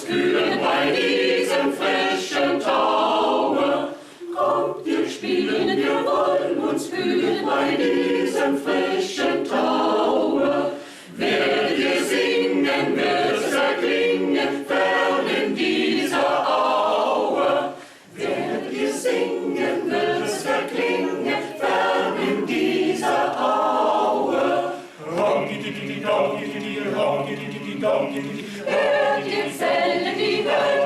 kühlen bei diesem frischen Taue. Kommt, wir spielen, wir wollen uns kühlen bei diesem frischen Taue. Werdet ihr singen, wird's erklingen, fern in dieser Aue. Werdet ihr singen, wird's erklingen, fern in dieser Aue. Hört ihr Zellen, die Welt